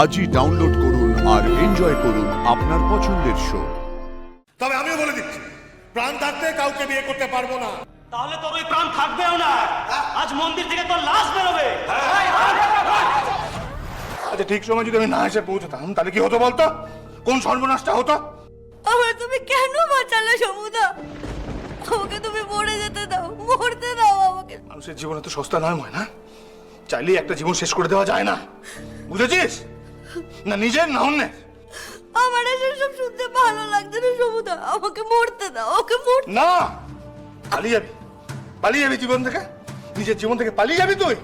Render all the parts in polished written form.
আজই ডাউনলোড করুন আর এনজয় করুন আপনার পছন্দের শো। তবে আমিও বলে দিচ্ছি, প্রাণ থাকতে কাউকে বিয়ে করতে পারবো না। তাহলে তোর ওই প্রাণ থাকবেও না। আজ মন্দির থেকে তোর লাশ বেরোবে। আচ্ছা, ঠিক সময় যদি আমি না এসে পৌঁছতাম তাহলে কি হতো বলতো? কোন সর্বনাশটা হতো? আমার তুমি কেন বাঁচালে সমুদা? আমাকে তুমি মরে যেতে দাও, মরতে দাও আমাকে। মানুষের জীবনে তো সস্তা নয় ময়না, চাইলেই একটা জীবন শেষ করে দেওয়া যায় না, বুঝেছিস? না নিজের না অন্যের। আমার এসব শুনতে ভালো লাগছে না সমুদা, আমাকে মরতে দাও, ওকে মরতে। না, পালিয়ে যাবি, পালিয়ে যাবি জীবন থেকে, নিজের জীবন থেকে পালিয়ে যাবি তুই।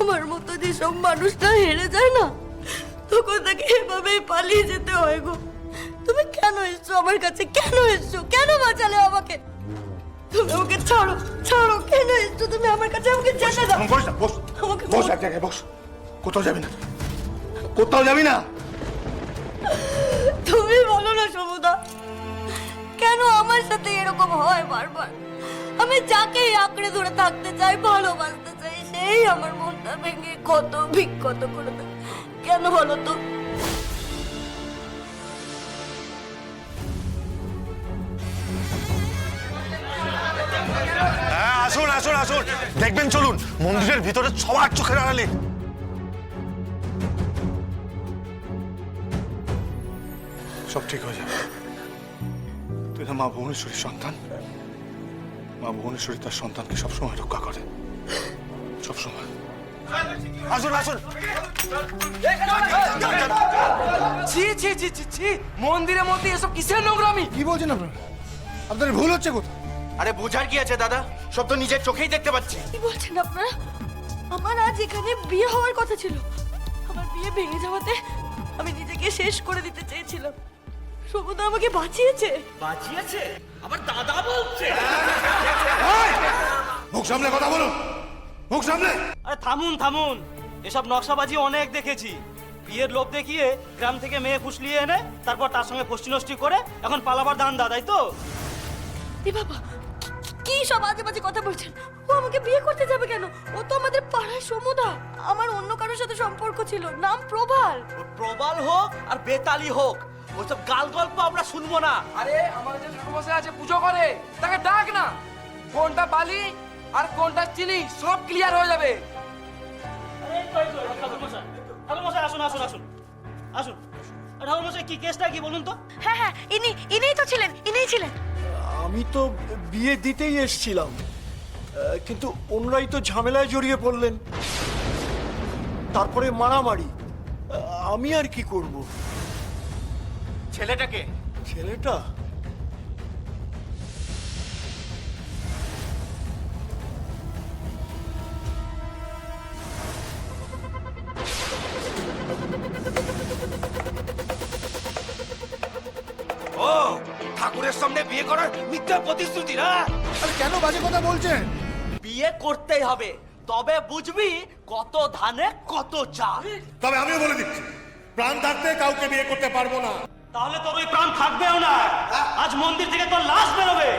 আমার মতো যেসব মানুষটা হেরে যায় না, তখন তাকে এভাবেই পালিয়ে যেতে হয় গো। তুমি কেন এসছো আমার কাছে? কেন এসছো? কেন বাঁচালে আমাকে? তুমি আমাকে ছাড়ো, ছাড়ো। কেন এসছো তুমি আমার কাছে? আমাকে যেতে দাও। বস না, বস, আমাকে বস এক জায়গায় বস। কোথাও যাবি না, কোথাও যাবি না। তুমি বলো না সমুদা, কেন আমার সাথে এরকম হয় বারবার? আমি যাকেই আঁকড়ে ধরে থাকতে চাই, ভালোবাসতে চাই, সেই আমার মনটা ভেঙে কত বিক্ষত করে দেয়। কেন বলো তো? হ্যাঁ, আসুন আসুন আসুন, দেখবেন চলুন, মন্দিরের ভিতরে সবার চোখের আড়ালে। সব ঠিক হয়ে যাবে। তুই না মা ভুবনেশ্বরীর সন্তান? মা ভুবনেশ্বরী তার সন্তানকে সবসময় রক্ষা করে, সবসময়। আসুন আসুন। ছি ছি ছি ছি ছি, মন্দিরের মধ্যে এসব কিসের নোংরামি? কি বলছেন আপনারা? আপনাদের ভুল হচ্ছে কোথায়? আরে বোঝার কি আছে দাদা, সব তো নিজের চোখেই দেখতে পাচ্ছি। কি বলছেন আপনারা? আমার আজ এখানে বিয়ে হওয়ার কথা ছিল। আমার বিয়ে ভেঙে যাওয়াতে আমি নিজেকে শেষ করে দিতে চেয়েছিলাম। সমুদা আমাকে বাঁচিয়েছে। বাঁচিয়েছে? আবার দাদা বলছে। মুখ সামলে কথা বলুন, মুখ সামলে। আরে থামুন থামুন, এসব নকশাবাজি অনেক দেখেছি। বিয়ের লোভ দেখিয়ে গ্রাম থেকে মেয়ে ফুসলিয়ে এনে তারপর তার সঙ্গে ফষ্টি নষ্টি করে এখন পালাবার দান্দা, তাই তো? এ বাবা, কি সব আজে বাজে কথা বলছেন? ও আমাকে বিয়ে করতে যাবে কেন? ও তো আমাদের পাড়ার সমুদা। আমার অন্য কারোর সাথে সম্পর্ক ছিল, নাম প্রবাল। প্রবাল হোক আর বেতালি হোক, ওইসব গাল গল্প আমরা শুনবো না। আরে আমার যে ঠাকুরমশাই আছে পুজো করে, তাকে ডাক না। কোনটা বালি আর কোনটা চিনি সব ক্লিয়ার হয়ে যাবে। ঠাকুরমশাই, ঠাকুরমশাই আসুন আসুন আসুন আসুন। ঠাকুরমশাই কি কেসটা কি বলুন তো? হ্যাঁ হ্যাঁ, ইনিই তো ছিলেন, ইনিই ছিলেন। আমি তো বিয়ে দিতেই এসেছিলাম, কিন্তু ওনারাই তো ঝামেলায় জড়িয়ে পড়লেন, তারপরে মারামারি। আমি আর কি করব? ছেলেটাকে ছেলেটা ও ঠাকুরের সামনে বিয়ে করার মিথ্যা প্রতিশ্রুতি না? আরে কেন বাজে কথা বলছেন? বিয়ে করতেই হবে, তবে বুঝবি কত ধানে কত চাল। তবে আমিও বলে দিচ্ছি, প্রাণ থাকতে কাউকে বিয়ে করতে পারবো না। তাহলে তোর ওই প্রাণ থাকবেও না। আজ মন্দির থেকে তোর লাশ বেরোবে।